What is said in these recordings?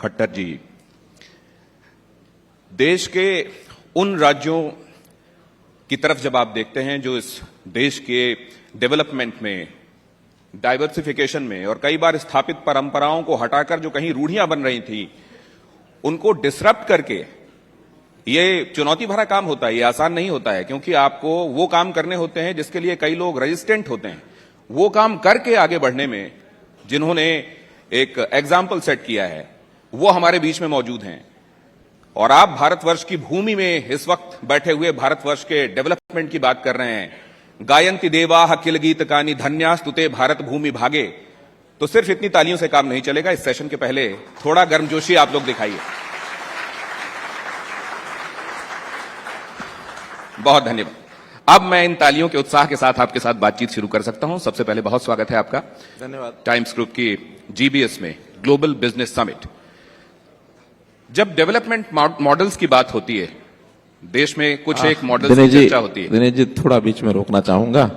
खट्टर जी, देश के उन राज्यों की तरफ जब आप देखते हैं जो इस देश के डेवलपमेंट में, डाइवर्सिफिकेशन में और कई बार स्थापित परंपराओं को हटाकर जो कहीं रूढ़ियां बन रही थी, उनको डिसरप्ट करके, ये चुनौती भरा काम होता है, ये आसान नहीं होता है, क्योंकि आपको वो काम करने होते हैं जिसके लिए कई लोग रेजिस्टेंट होते हैं। वो काम करके आगे बढ़ने में जिन्होंने एक एग्जाम्पल सेट किया है, वो हमारे बीच में मौजूद हैं। और आप भारतवर्ष की भूमि में इस वक्त बैठे हुए भारतवर्ष के डेवलपमेंट की बात कर रहे हैं। गायन्ति देवाः किल गीतकानि धन्यास्तुते भारत भूमि भागे। तो सिर्फ इतनी तालियों से काम नहीं चलेगा। इस सेशन के पहले थोड़ा गर्मजोशी आप लोग दिखाइए। बहुत धन्यवाद। अब मैं इन तालियों के उत्साह के साथ आपके साथ बातचीत शुरू कर सकता हूं। सबसे पहले बहुत स्वागत है आपका। धन्यवाद। टाइम्स ग्रुप की जीबीएस में ग्लोबल बिजनेस समिट। जब डेवलपमेंट मॉडल्स की बात होती है, देश में कुछ एक मॉडल की चर्चा होती है। दिनेश जी, थोड़ा बीच में रोकना चाहूंगा।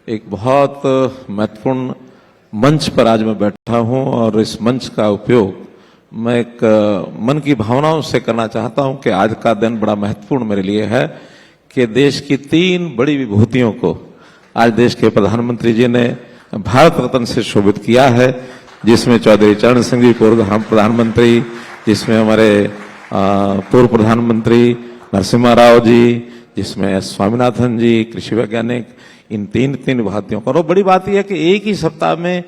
एक बहुत महत्वपूर्ण मंच पर आज मैं बैठा हूं और इस मंच का उपयोग मैं एक मन की भावनाओं से करना चाहता हूं कि आज का दिन बड़ा महत्वपूर्ण मेरे लिए है कि देश की 3 बड़ी विभूतियों को आज देश के प्रधानमंत्री जी ने भारत रत्न से शोभित किया है, जिसमें चौधरी चरण सिंह जी पूर्व प्रधानमंत्री, जिसमें हमारे पूर्व प्रधानमंत्री नरसिम्हा राव जी, जिसमें एस स्वामीनाथन जी कृषि वैज्ञानिक, इन तीन विभूतियों को। और बड़ी बात यह है कि एक ही सप्ताह में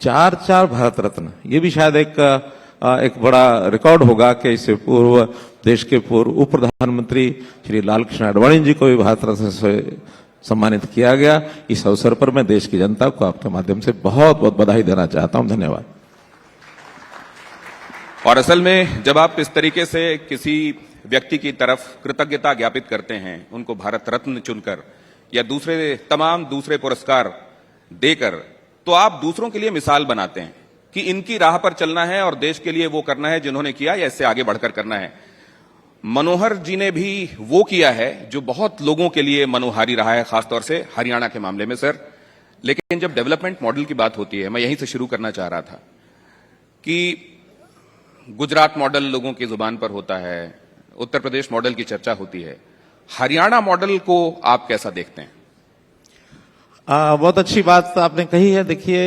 4 भारत रत्न, ये भी शायद एक बड़ा रिकॉर्ड होगा कि इससे पूर्व देश के पूर्व उप प्रधानमंत्री श्री लाल कृष्ण आडवाणी जी को भी भारत रत्न से सम्मानित किया गया। इस अवसर पर मैं देश की जनता को आपके माध्यम से बहुत बहुत बधाई देना चाहता हूं। धन्यवाद। और असल में जब आप इस तरीके से किसी व्यक्ति की तरफ कृतज्ञता ज्ञापित करते हैं, उनको भारत रत्न चुनकर या तमाम दूसरे पुरस्कार देकर, तो आप दूसरों के लिए मिसाल बनाते हैं कि इनकी राह पर चलना है और देश के लिए वो करना है जिन्होंने किया, या इससे आगे बढ़कर करना है। मनोहर जी ने भी वो किया है जो बहुत लोगों के लिए मनोहारी रहा है, खासतौर से हरियाणा के मामले में सर। लेकिन जब डेवलपमेंट मॉडल की बात होती है, मैं यहीं से शुरू करना चाह रहा था कि गुजरात मॉडल लोगों की जुबान पर होता है, उत्तर प्रदेश मॉडल की चर्चा होती है, हरियाणा मॉडल को आप कैसा देखते हैं? बहुत अच्छी बात आपने कही है। देखिए,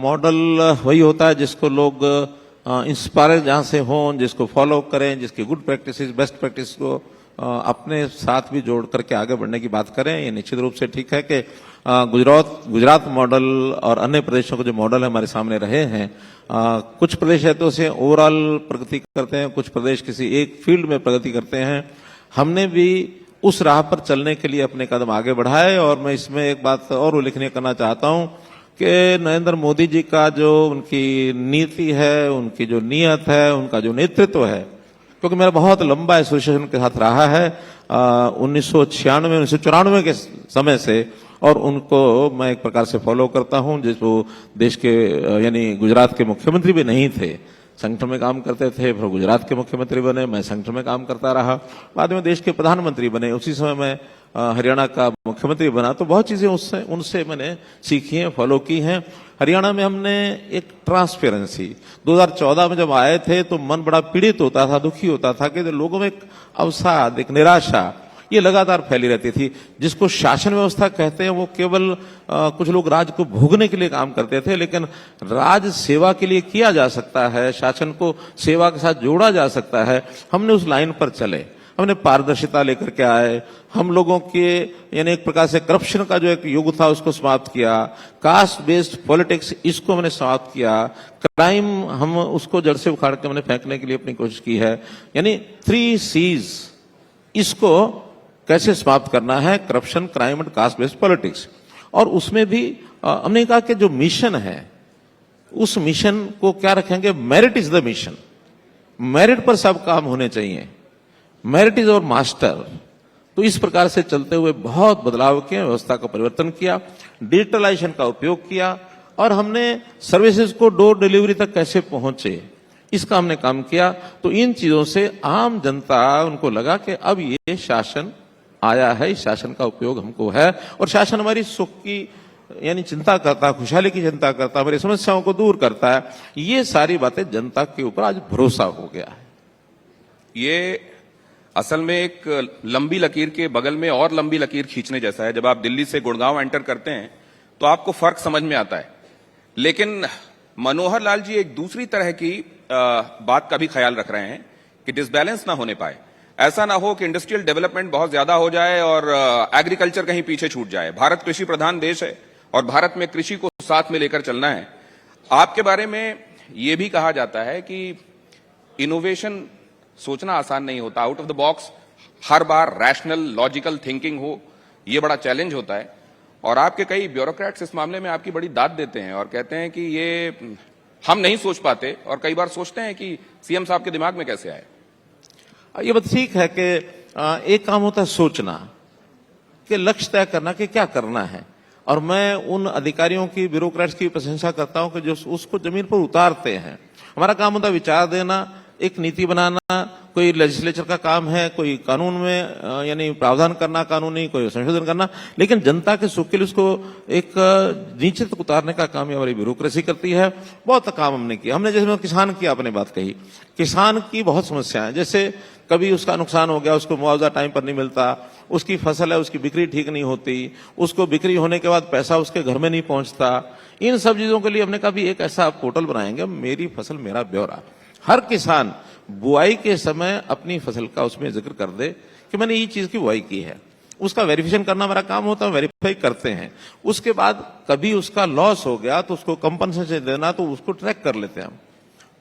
मॉडल वही होता है जिसको लोग इंस्पायर जहां से हों, जिसको फॉलो करें, जिसकी गुड प्रैक्टिस बेस्ट प्रैक्टिस को अपने साथ भी जोड़ करके आगे बढ़ने की बात करें। ये निश्चित रूप से ठीक है कि गुजरात मॉडल और अन्य प्रदेशों के जो मॉडल हमारे सामने रहे हैं, कुछ प्रदेश है तो उसे ओवरऑल प्रगति करते हैं, कुछ प्रदेश किसी एक फील्ड में प्रगति करते हैं। हमने भी उस राह पर चलने के लिए अपने कदम आगे बढ़ाए। और मैं इसमें एक बात और उल्लेखनीय करना चाहता हूं कि नरेंद्र मोदी जी का जो उनकी नीति है, उनकी जो नीयत है, उनका जो नेतृत्व है, क्योंकि मेरा बहुत लंबा एसोसिएशन के साथ रहा है 1996-1994 के समय से, और उनको मैं एक प्रकार से फॉलो करता हूं। जिसको देश के यानी गुजरात के मुख्यमंत्री भी नहीं थे, संगठन में काम करते थे, फिर गुजरात के मुख्यमंत्री बने, मैं संगठन में काम करता रहा, बाद में देश के प्रधानमंत्री बने, उसी समय मैं हरियाणा का मुख्यमंत्री बना। तो बहुत चीजें उनसे मैंने सीखी हैं, फॉलो की हैं। हरियाणा में हमने एक ट्रांसपेरेंसी 2014 में जब आए थे तो मन बड़ा पीड़ित होता था, दुखी होता था कि लोगों में एक अवसाद, एक निराशा ये लगातार फैली रहती थी। जिसको शासन व्यवस्था कहते हैं वो केवल कुछ लोग राज को भोगने के लिए काम करते थे, लेकिन राज सेवा के लिए किया जा सकता है, शासन को सेवा के साथ जोड़ा जा सकता है। हमने उस लाइन पर चले, हमने पारदर्शिता लेकर के आए, हम लोगों के यानी एक प्रकार से करप्शन का जो एक युग था उसको समाप्त किया, कास्ट बेस्ड पॉलिटिक्स इसको हमने समाप्त किया, क्राइम हम उसको जड़ से उखाड़ के हमने फेंकने के लिए अपनी कोशिश की है। यानी 3 C's इसको कैसे समाप्त करना है, corruption, crime and caste based politics. और उसमें भी हमने कहा कि जो मिशन है उस मिशन को क्या रखेंगे, merit is the mission, merit पर सब काम होने चाहिए, मेरिट इज और मास्टर। तो इस प्रकार से चलते हुए बहुत बदलाव किए, व्यवस्था का परिवर्तन किया, डिजिटलाइजेशन का उपयोग किया, और हमने सर्विसेज को डोर डिलीवरी तक कैसे पहुंचे इसका हमने काम किया। तो इन चीजों से आम जनता उनको लगा कि अब ये शासन आया है, इस शासन का उपयोग हमको है, और शासन हमारी सुख की यानी चिंता करता, खुशहाली की चिंता करता, हमारी समस्याओं को दूर करता है, ये सारी बातें जनता के ऊपर आज भरोसा हो गया है। ये असल में एक लंबी लकीर के बगल में और लंबी लकीर खींचने जैसा है। जब आप दिल्ली से गुड़गांव एंटर करते हैं तो आपको फर्क समझ में आता है, लेकिन मनोहर लाल जी एक दूसरी तरह की बात का भी ख्याल रख रहे हैं कि डिसबैलेंस ना होने पाए। ऐसा ना हो कि इंडस्ट्रियल डेवलपमेंट बहुत ज्यादा हो जाए और एग्रीकल्चर कहीं पीछे छूट जाए। भारत कृषि प्रधान देश है और भारत में कृषि को साथ में लेकर चलना है। आपके बारे में यह भी कहा जाता है कि इनोवेशन सोचना आसान नहीं होता, out of the box her bar rational logical thinking हो, यह बड़ा चैलेंज होता है। और आपके कई ब्यूरोक्रेट्स इस मामले में आपकी बड़ी दाद देते हैं और कहते हैं कि ये हम नहीं सोच पाते, और कई बार सोचते हैं कि सीएम साहब के दिमाग में कैसे आए। ये बात ठीक है कि एक काम होता है सोचना, कि लक्ष्य तय करना कि क्या करना है, और मैं उन अधिकारियों की, ब्यूरोक्रेट्स की प्रशंसा करता हूं कि जो उसको जमीन पर उतारते हैं। हमारा काम होता है विचार देना, एक नीति बनाना, कोई लेजिस्लेचर का काम है, कोई कानून में यानी प्रावधान करना कानूनी, कोई संशोधन करना, लेकिन जनता के सुख के लिए उसको एक नीचे तक उतारने का काम हमारी ब्यूरोक्रेसी करती है। बहुत काम हमने किया। हमने जैसे किसान की आपने बात कही, किसान की बहुत समस्या है। जैसे कभी उसका नुकसान हो गया, उसको मुआवजा टाइम पर नहीं मिलता, उसकी फसल है उसकी बिक्री ठीक नहीं होती, उसको बिक्री होने के बाद पैसा उसके घर में नहीं पहुंचता। इन सब चीजों के लिए हमने कहा भी एक ऐसा पोर्टल बनाएंगे, मेरी फसल मेरा ब्यौरा। हर किसान बुआई के समय अपनी फसल का उसमें जिक्र कर दे कि मैंने ये चीज की बुआई की है। उसका वेरिफिकेशन करना हमारा काम होता है, वेरीफाई करते हैं। उसके बाद कभी उसका लॉस हो गया तो उसको कंपनसेशन देना, तो उसको ट्रैक कर लेते हैं हम।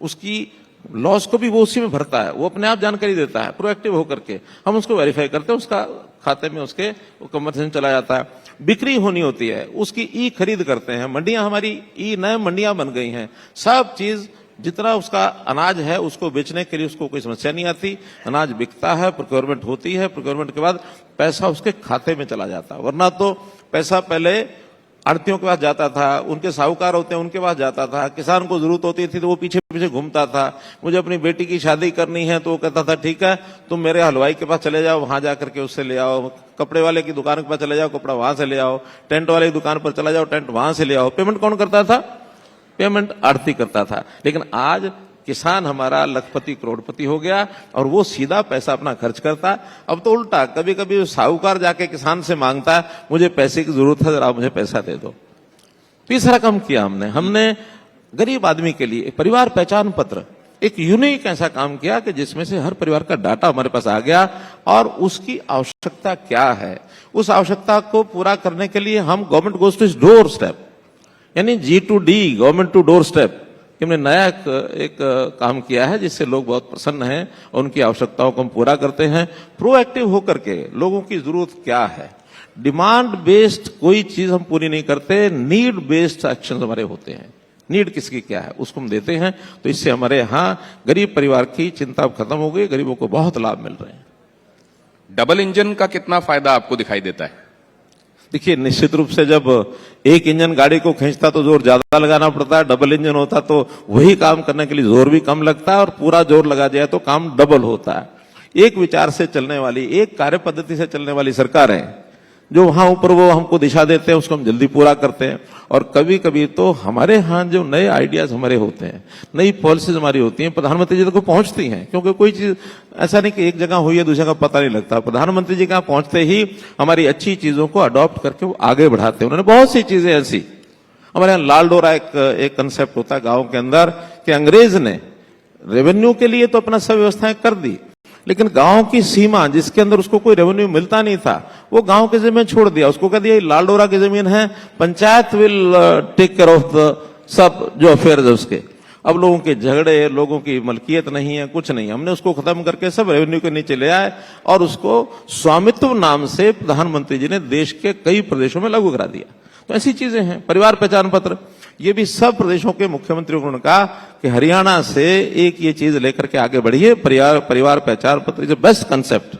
उसकी लॉस को भी वो उसी में भरता है, वो अपने आप जानकारी देता है प्रोएक्टिव होकर के। हम उसको वेरीफाई करते हैं, उसका खाते में उसके कंपनसेशन चला जाता है। बिक्री होनी होती है, उसकी ई खरीद करते हैं। मंडियां हमारी ई नए मंडियां बन गई हैं। सब चीज जितना उसका अनाज है उसको बेचने के लिए उसको कोई समस्या नहीं आती। अनाज बिकता है, प्रोक्योरमेंट होती है, प्रोक्योरमेंट के बाद पैसा उसके खाते में चला जाता है। वरना तो पैसा पहले आड़तियों के पास जाता था, उनके साहूकार होते हैं उनके पास जाता था। किसान को जरूरत होती थी तो वो पीछे पीछे घूमता था। मुझे अपनी बेटी की शादी करनी है तो वो कहता था ठीक है तुम मेरे हलवाई के पास चले जाओ, वहां जाकर के उससे ले आओ। कपड़े वाले की दुकान के पास चले जाओ, कपड़ा वहां से ले आओ। टेंट वाले की दुकान पर चला जाओ, टेंट वहां से ले आओ। पेमेंट कौन करता था? पेमेंट आड़ती करता था। लेकिन आज किसान हमारा लखपति करोड़पति हो गया और वो सीधा पैसा अपना खर्च करता है। अब तो उल्टा, कभी कभी साहूकार जाके किसान से मांगता है मुझे पैसे की जरूरत है, जरा मुझे पैसा दे दो। तीसरा काम किया हमने गरीब आदमी के लिए परिवार पहचान पत्र, एक यूनिक ऐसा काम किया कि जिसमें से हर परिवार का डाटा हमारे पास आ गया और उसकी आवश्यकता क्या है, उस आवश्यकता को पूरा करने के लिए हम government goes to doorstep, यानी G2D, government to door step, हमने नया एक काम किया है जिससे लोग बहुत प्रसन्न हैं और उनकी आवश्यकताओं को हम पूरा करते हैं। प्रोएक्टिव होकर के लोगों की जरूरत क्या है, डिमांड बेस्ड कोई चीज हम पूरी नहीं करते, नीड बेस्ड एक्शन हमारे होते हैं। नीड किसकी क्या है उसको हम देते हैं। तो इससे हमारे यहाँ गरीब परिवार की चिंता खत्म हो गई, गरीबों को बहुत लाभ मिल रहे हैं। डबल इंजन का कितना फायदा आपको दिखाई देता है? देखिए, निश्चित रूप से जब एक इंजन गाड़ी को खींचता तो जोर ज्यादा लगाना पड़ता है, डबल इंजन होता तो वही काम करने के लिए जोर भी कम लगता है और पूरा जोर लगा जाए तो काम डबल होता है। एक विचार से चलने वाली, एक कार्य पद्धति से चलने वाली सरकार है जो वहां ऊपर वो हमको दिशा देते हैं, उसको हम जल्दी पूरा करते हैं। और कभी कभी तो हमारे यहाँ जो नए आइडियाज हमारे होते हैं, नई पॉलिसीज हमारी होती हैं, प्रधानमंत्री जी तक को पहुंचती हैं। क्योंकि कोई चीज ऐसा नहीं कि एक जगह हुई है दूसरी जगह पता नहीं लगता। प्रधानमंत्री जी के यहाँ पहुंचते ही हमारी अच्छी चीजों को अडॉप्ट करके वो आगे बढ़ाते हैं। उन्होंने बहुत सी चीजें ऐसी, हमारे यहाँ लाल डोरा एक कंसेप्ट होता है गाँव के अंदर कि अंग्रेज ने रेवेन्यू के लिए तो अपना सब व्यवस्थाएं कर दी, लेकिन गांव की सीमा जिसके अंदर उसको कोई रेवेन्यू मिलता नहीं था वो गांव की जमीन छोड़ दिया। उसको कह दिया लाल डोरा की जमीन है, panchayat will take care of the सब जो अफेयर है उसके। अब लोगों के झगड़े, लोगों की मलकियत नहीं है, कुछ नहीं, हमने उसको खत्म करके सब रेवेन्यू के नीचे ले आए और उसको स्वामित्व नाम से प्रधानमंत्री जी ने देश के कई प्रदेशों में लागू करा दिया। तो ऐसी चीजें हैं। परिवार पहचान पत्र, ये भी सब प्रदेशों के मुख्यमंत्रियों ने कहा कि हरियाणा से एक ये चीज लेकर के आगे बढ़िए, परिवार पहचान पत्र इज बेस्ट कंसेप्ट।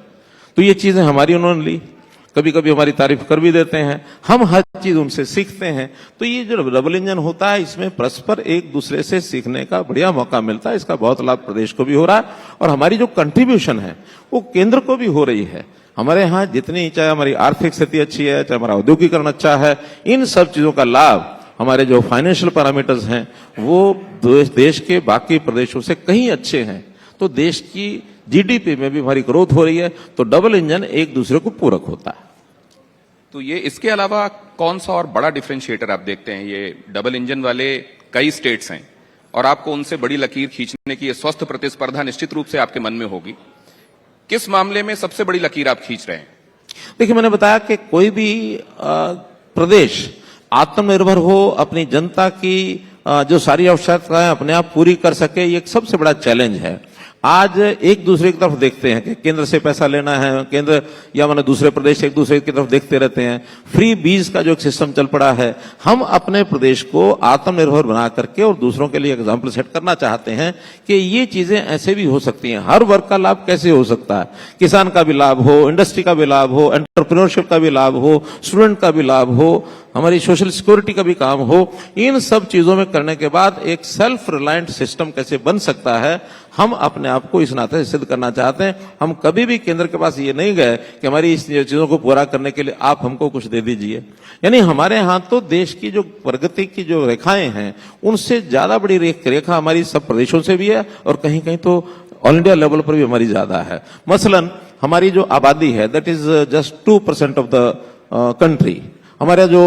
तो ये चीजें हमारी उन्होंने ली। कभी कभी हमारी तारीफ कर भी देते हैं, हम हर चीज उनसे सीखते हैं। तो ये जो डबल इंजन होता है, इसमें परस्पर एक दूसरे से सीखने का बढ़िया मौका मिलता है। इसका बहुत लाभ प्रदेश को भी हो रहा है और हमारी जो कंट्रीब्यूशन है वो केंद्र को भी हो रही है। हमारे यहाँ जितनी, चाहे हमारी आर्थिक स्थिति अच्छी है, चाहे हमारा औद्योगिकरण अच्छा है, इन सब चीजों का लाभ हमारे जो फाइनेंशियल पैरामीटर्स हैं वो देश के बाकी प्रदेशों से कहीं अच्छे हैं। तो देश की जीडीपी में भी हमारी ग्रोथ हो रही है। तो डबल इंजन एक दूसरे को पूरक होता है। तो ये इसके अलावा कौन सा और बड़ा डिफरेंशिएटर आप देखते हैं? ये डबल इंजन वाले कई स्टेट्स हैं और आपको उनसे बड़ी लकीर खींचने की स्वस्थ प्रतिस्पर्धा निश्चित रूप से आपके मन में होगी। किस मामले में सबसे बड़ी लकीर आप खींच रहे हैं? देखिए, मैंने बताया कि कोई भी प्रदेश आत्मनिर्भर हो, अपनी जनता की जो सारी आवश्यकताएं अपने आप पूरी कर सके, ये एक सबसे बड़ा चैलेंज है। आज एक दूसरे की तरफ देखते हैं कि केंद्र से पैसा लेना है, केंद्र या माने दूसरे प्रदेश एक दूसरे की तरफ देखते रहते हैं। फ्री बीज का जो एक सिस्टम चल पड़ा है, हम अपने प्रदेश को आत्मनिर्भर बना करके और दूसरों के लिए एग्जाम्पल सेट करना चाहते हैं कि ये चीजें ऐसे भी हो सकती हैं। हर वर्ग का लाभ कैसे हो सकता है? किसान का भी लाभ हो, इंडस्ट्री का भी लाभ हो, एंटरप्रेन्योरशिप का भी लाभ हो, स्टूडेंट का भी लाभ हो, हमारी सोशल सिक्योरिटी का भी काम हो। इन सब चीजों में करने के बाद एक सेल्फ रिलायंट सिस्टम कैसे बन सकता है, हम अपने आप को इस नाते सिद्ध करना चाहते हैं। हम कभी भी केंद्र के पास ये नहीं गए कि हमारी इस चीजों को पूरा करने के लिए आप हमको कुछ दे दीजिए। यानी हमारे यहाँ तो देश की जो प्रगति की जो रेखाएं हैं, उनसे ज्यादा बड़ी रेखा हमारी सब प्रदेशों से भी है और कहीं कहीं तो ऑल इंडिया लेवल पर भी हमारी ज्यादा है। मसलन हमारी जो आबादी है, that is just 2% of the country. हमारा जो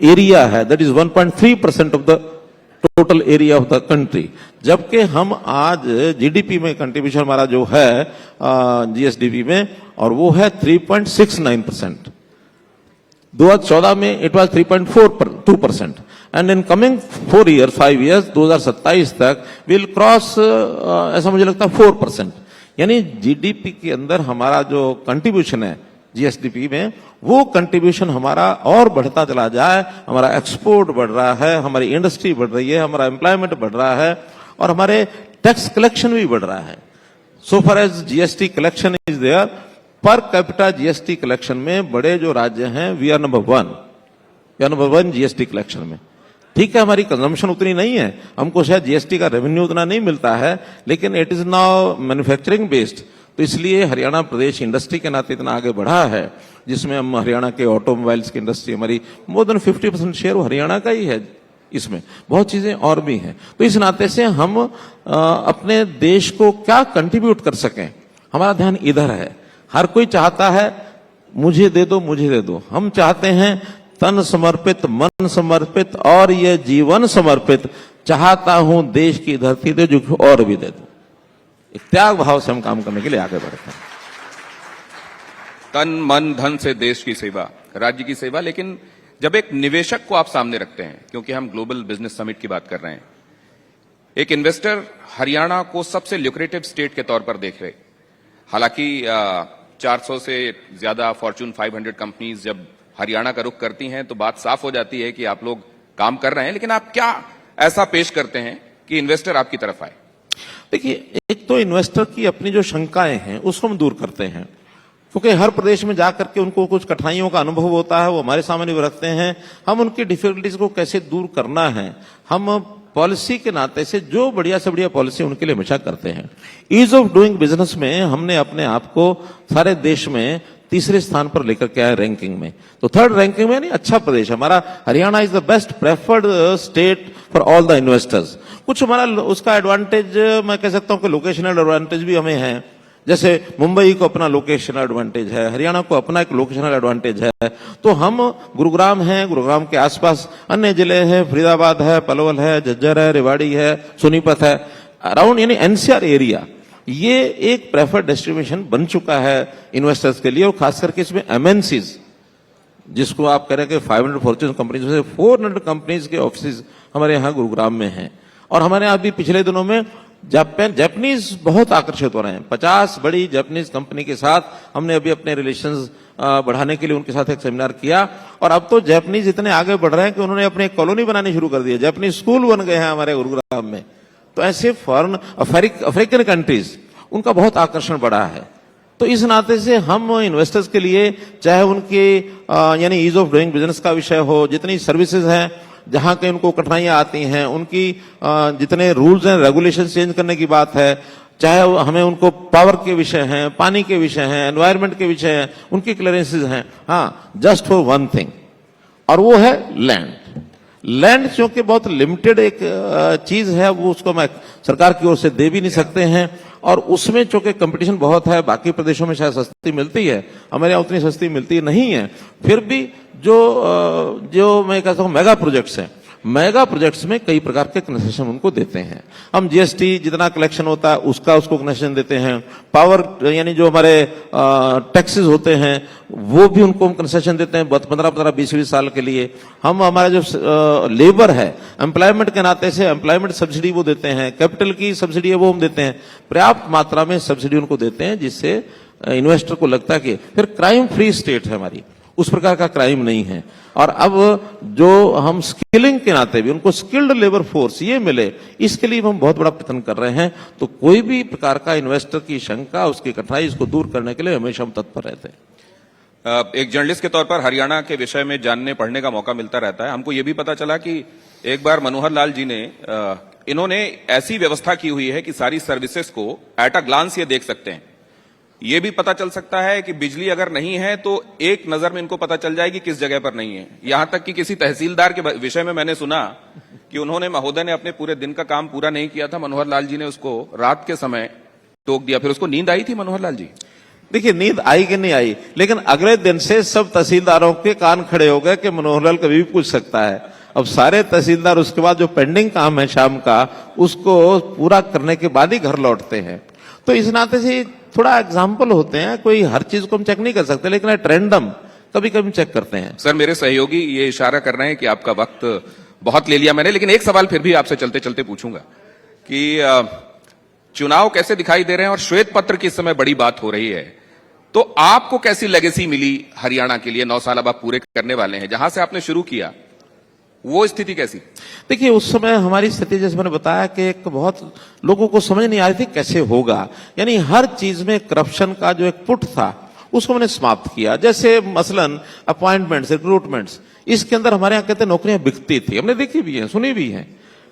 एरिया है, that is 1.3% of the total area of the country. जबकि हम आज जीडीपी में कंट्रीब्यूशन हमारा जो है जीएसडीपी में, और वो है 3.69%। 2014 में it was 3.42%, and in coming 5 years 2027 तक विल क्रॉस, ऐसा मुझे लगता है 4%। यानी जीडीपी के अंदर हमारा जो कंट्रीब्यूशन है जीएसडीपी में, वो कंट्रीब्यूशन हमारा और बढ़ता चला जाए। हमारा एक्सपोर्ट बढ़ रहा है, हमारी इंडस्ट्री बढ़ रही है, हमारा एम्प्लॉयमेंट बढ़ रहा है और हमारे टैक्स कलेक्शन भी बढ़ रहा है। So far as GST collection is there, per capita GST collection में बड़े जो राज्य हैं, we are number one GST collection में। ठीक है, हमारी कंजम्पशन उतनी नहीं है, हमको शायद जीएसटी का रेवेन्यू उतना नहीं मिलता है, लेकिन it is now manufacturing based. तो इसलिए हरियाणा प्रदेश इंडस्ट्री के नाते इतना आगे बढ़ा है, जिसमें हम हरियाणा के ऑटोमोबाइल्स की इंडस्ट्री, हमारी मोर देन 50% शेयर हरियाणा का ही है। इसमें बहुत चीजें और भी हैं। तो इस नाते से हम अपने देश को क्या कंट्रीब्यूट कर सकें, हमारा ध्यान इधर है। हर कोई चाहता है मुझे दे दो, मुझे दे दो। हम चाहते हैं तन समर्पित, मन समर्पित और ये जीवन समर्पित। चाहता हूं देश की धरती दे जो और भी दे दो। एक त्याग भाव से हम काम करने के लिए आगे बढ़ते हैं। तन मन धन से देश की सेवा, राज्य की सेवा। लेकिन जब एक निवेशक को आप सामने रखते हैं, क्योंकि हम ग्लोबल बिजनेस समिट की बात कर रहे हैं, एक इन्वेस्टर हरियाणा को सबसे ल्यूक्रेटिव स्टेट के तौर पर देख रहे। हालांकि 400 से ज्यादा फॉर्च्यून 500 कंपनीज जब हरियाणा का रुख करती हैं तो बात साफ हो जाती है कि आप लोग काम कर रहे हैं। लेकिन आप क्या ऐसा पेश करते हैं कि इन्वेस्टर आपकी तरफ आए? देखिए, एक तो इन्वेस्टर की अपनी जो शंकाएं हैं उसको हम दूर करते हैं, क्योंकि हर प्रदेश में जाकर के उनको कुछ कठिनाइयों का अनुभव होता है, वो हमारे सामने भी रखते हैं। हम उनकी डिफिकल्टीज को कैसे दूर करना है, हम पॉलिसी के नाते से जो बढ़िया से बढ़िया पॉलिसी उनके लिए हमेशा करते हैं। ईज ऑफ डूइंग बिजनेस में हमने अपने आप को सारे देश में तीसरे स्थान पर लेकर के आए रैंकिंग में। तो 3rd रैंकिंग में नहीं, अच्छा प्रदेश हमारा Haryana is the best preferred state for all the investors. कुछ हमारा उसका एडवांटेज मैं कह सकता हूं कि लोकेशनल एडवांटेज भी हमें है। जैसे मुंबई को अपना लोकेशनल एडवांटेज है, हरियाणा को अपना एक लोकेशनल एडवांटेज है। तो हम गुरुग्राम है, गुरुग्राम के आसपास अन्य जिले हैं, फरीदाबाद है, पलवल है, झज्जर है, रेवाड़ी है, सोनीपत है, अराउंड यानी एनसीआर एरिया, ये एक प्रेफर्ड डेस्टिनेशन बन चुका है इन्वेस्टर्स के लिए। और खास करके इसमें एमएनसीज, जिसको आप कह रहे हैं कि 500 फॉर्च्यून कंपनीज में से 400 कंपनीज के ऑफिस हमारे यहाँ गुरुग्राम में हैं। और हमारे यहाँ भी पिछले दिनों में जापानीज बहुत आकर्षित हो रहे हैं। 50 बड़ी जापानीज कंपनी के साथ हमने अभी अपने रिलेशंस बढ़ाने के लिए उनके साथ एक सेमिनार किया। और अब तो जापानीज इतने आगे बढ़ रहे हैं कि उन्होंने अपनी एक कॉलोनी बनानी शुरू कर दी है, जापानीज स्कूल बन गए हैं हमारे गुरुग्राम में। तो ऐसे फॉरेन अफ्रीकन कंट्रीज, उनका बहुत आकर्षण बढ़ा है। तो इस नाते से हम इन्वेस्टर्स के लिए, चाहे उनके यानी ईज ऑफ डूइंग बिजनेस का विषय हो, जितनी सर्विसेज हैं जहां कहीं उनको कठिनाइयां आती हैं, उनकी जितने रूल्स एंड रेगुलेशन चेंज करने की बात है, चाहे हमें उनको पावर के विषय हैं, पानी के विषय हैं, एनवायरमेंट के विषय हैं, उनकी क्लियरेंसेज हैं, हाँ, जस्ट फॉर वन थिंग, और वो है लैंड। लैंड चूंकि बहुत लिमिटेड एक चीज है, वो उसको मैं सरकार की ओर से दे भी नहीं सकते हैं, और उसमें चूंकि कंपटीशन बहुत है, बाकी प्रदेशों में शायद सस्ती मिलती है, हमारे यहाँ उतनी सस्ती मिलती नहीं है। फिर भी जो मैं कहता हूँ मेगा प्रोजेक्ट्स हैं, मेगा प्रोजेक्ट्स में कई प्रकार के कंसेशन उनको देते हैं। हम जीएसटी जितना कलेक्शन होता है उसको कंसेशन देते हैं, पावर यानी जो हमारे टैक्सेस होते हैं वो भी उनको हम कंसेशन देते हैं 15-15, 20-20 साल के लिए। हम हमारा जो लेबर है, एम्प्लॉयमेंट के नाते से एम्प्लॉयमेंट सब्सिडी वो देते हैं, कैपिटल की सब्सिडी है वो हम देते हैं, पर्याप्त मात्रा में सब्सिडी उनको देते हैं, जिससे इन्वेस्टर को लगता है कि फिर क्राइम फ्री स्टेट है हमारी, उस प्रकार का क्राइम नहीं है। और अब जो हम स्किलिंग के नाते भी उनको स्किल्ड लेबर फोर्स ये मिले, इसके लिए हम बहुत बड़ा प्रयत्न कर रहे हैं। तो कोई भी प्रकार का इन्वेस्टर की शंका, उसकी कठिनाई, इसको दूर करने के लिए हमेशा हम तत्पर रहते हैं। एक जर्नलिस्ट के तौर पर हरियाणा के विषय में जानने पढ़ने का मौका मिलता रहता है। हमको ये भी पता चला कि एक बार मनोहर लाल जी ने इन्होंने ऐसी व्यवस्था की हुई है कि सारी सर्विसेज को एट अ ग्लांस ये देख सकते हैं। ये भी पता चल सकता है कि बिजली अगर नहीं है तो एक नजर में इनको पता चल जाएगी किस जगह पर नहीं है। यहां तक कि किसी तहसीलदार के विषय में मैंने सुना कि उन्होंने, महोदय ने अपने पूरे दिन का काम पूरा नहीं किया था, मनोहर लाल जी ने उसको रात के समय टोक दिया, फिर उसको नींद आई थी मनोहर लाल जी। देखिए, नींद आई कि नहीं आई, लेकिन अगले दिन से सब तहसीलदारों के कान खड़े हो गए कि मनोहर लाल कभी भी पूछ सकता है। अब सारे तहसीलदार उसके बाद जो पेंडिंग काम है शाम का, उसको पूरा करने के बाद ही घर लौटते हैं। तो इस नाते से थोड़ा एग्जाम्पल होते हैं, कोई हर चीज को हम चेक नहीं कर सकते, लेकिन ट्रेंडम कभी कभी चेक करते हैं। सर, मेरे सहयोगी ये इशारा कर रहे हैं कि आपका वक्त बहुत ले लिया मैंने, लेकिन एक सवाल फिर भी आपसे चलते चलते पूछूंगा कि चुनाव कैसे दिखाई दे रहे हैं और श्वेत पत्र की इस समय बड़ी बात हो रही है, तो आपको कैसी लेगेसी मिली हरियाणा के लिए? 9 साल अब आप पूरे करने वाले हैं, जहां से आपने शुरू किया वो स्थिति कैसी? देखिए, उस समय हमारी स्थिति, जैसे मैंने बताया कि एक बहुत लोगों को समझ नहीं आ रही थी कैसे होगा, यानी हर चीज में करप्शन का जो एक पुट था उसको मैंने समाप्त किया। जैसे मसलन अपॉइंटमेंट्स, रिक्रूटमेंट्स, इसके अंदर हमारे यहाँ कहते नौकरियां बिकती थी, हमने देखी भी है, सुनी भी है,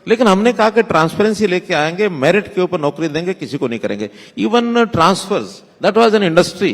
लेकिन हमने कहा कि ट्रांसपेरेंसी लेके आएंगे, मेरिट के ऊपर नौकरी देंगे, किसी को नहीं करेंगे। Even transfers, that was an industry.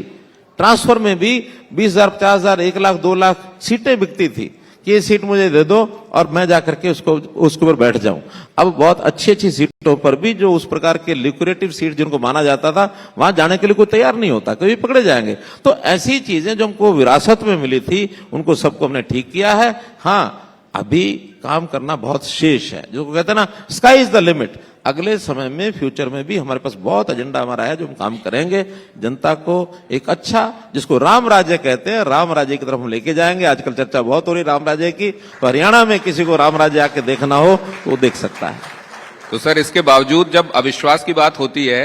Transfer में भी 20,000, 50,000, 1 लाख, 2 लाख सीटें बिकती थी कि ये सीट मुझे दे दो और मैं जाकर के उसके ऊपर बैठ जाऊं। अब बहुत अच्छी अच्छी सीटों पर भी जो उस प्रकार के लिक्रेटिव सीट जिनको माना जाता था, वहां जाने के लिए कोई तैयार नहीं होता, कभी पकड़े जाएंगे। तो ऐसी चीजें जो हमको विरासत में मिली थी, उनको सबको हमने ठीक किया है। हाँ, अभी काम करना बहुत शेष है, जो कहते हैं ना, स्काई इज द लिमिट। अगले समय में, फ्यूचर में भी हमारे पास बहुत एजेंडा हमारा है जो हम काम करेंगे। जनता को एक अच्छा, जिसको राम राज्य कहते हैं, राम राज्य की तरफ हम लेके जाएंगे। आजकल चर्चा बहुत हो रही राम राज्य की, तो हरियाणा में किसी को राम राज्य आके देखना हो तो वो देख सकता है। तो सर, इसके बावजूद जब अविश्वास की बात होती है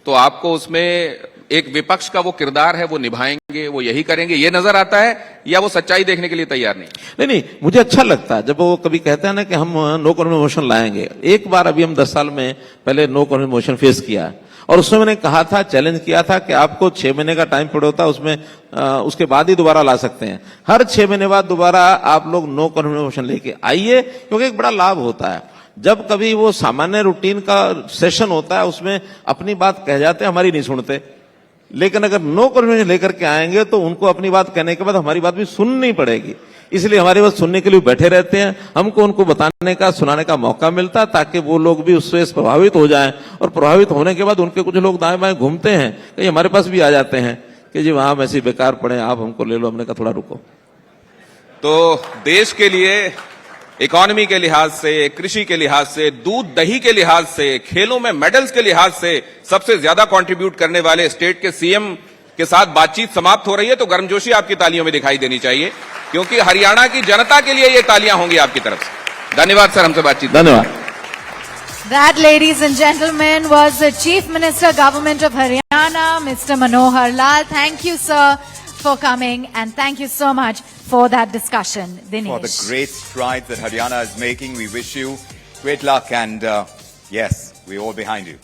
तो आपको उसमें एक विपक्ष का वो किरदार है, वो निभाएंगे, वो यही करेंगे, ये नजर आता है, या वो सच्चाई देखने के लिए तैयार नहीं? नहीं, मुझे अच्छा लगता है जब वो कभी कहते हैं ना कि हम नो कॉन्फिडेंस मोशन लाएंगे। एक बार अभी हम 10 साल में पहले नो कॉन्फिडेंस मोशन फेस किया, और उसमें मैंने कहा था, चैलेंज किया था कि आपको 6 महीने का टाइम पीरियड होता है, उसमें उसके बाद ही दोबारा ला सकते हैं। हर 6 महीने बाद दोबारा आप लोग नो कॉन्फिडेंस मोशन लेके आइए, क्योंकि एक बड़ा लाभ होता है। जब कभी वो सामान्य रूटीन का सेशन होता है, उसमें अपनी बात कह जाते हैं, हमारी नहीं सुनते, लेकिन अगर नो कॉन्फिडेंस लेकर के आएंगे तो उनको अपनी बात कहने के बाद हमारी बात भी सुननी पड़ेगी। इसलिए हमारी बात सुनने के लिए बैठे रहते हैं, हमको उनको बताने का, सुनाने का मौका मिलता है, ताकि वो लोग भी उससे प्रभावित हो जाएं। और प्रभावित होने के बाद उनके कुछ लोग दाएं बाएं घूमते हैं, कहीं हमारे पास भी आ जाते हैं कि जी वहां हम ऐसे बेकार पड़े, आप हमको ले लो। हमने कहा थोड़ा रुको। तो देश के लिए, इकोनॉमी के लिहाज से, कृषि के लिहाज से, दूध दही के लिहाज से, खेलों में मेडल्स के लिहाज से सबसे ज्यादा कंट्रीब्यूट करने वाले स्टेट के सीएम के साथ बातचीत समाप्त हो रही है, तो गर्मजोशी आपकी तालियों में दिखाई देनी चाहिए, क्योंकि हरियाणा की जनता के लिए ये तालियां होंगी आपकी तरफ से। धन्यवाद सर, हमसे बातचीत। धन्यवाद। That, ladies and gentlemen, was the Chief Minister, Government of Haryana, Mr. Manohar Lal. Thank you, sir, for coming, and thank you so much for that discussion. Dinesh. For the great strides that Haryana is making, we wish you great luck, and yes, we're all behind you.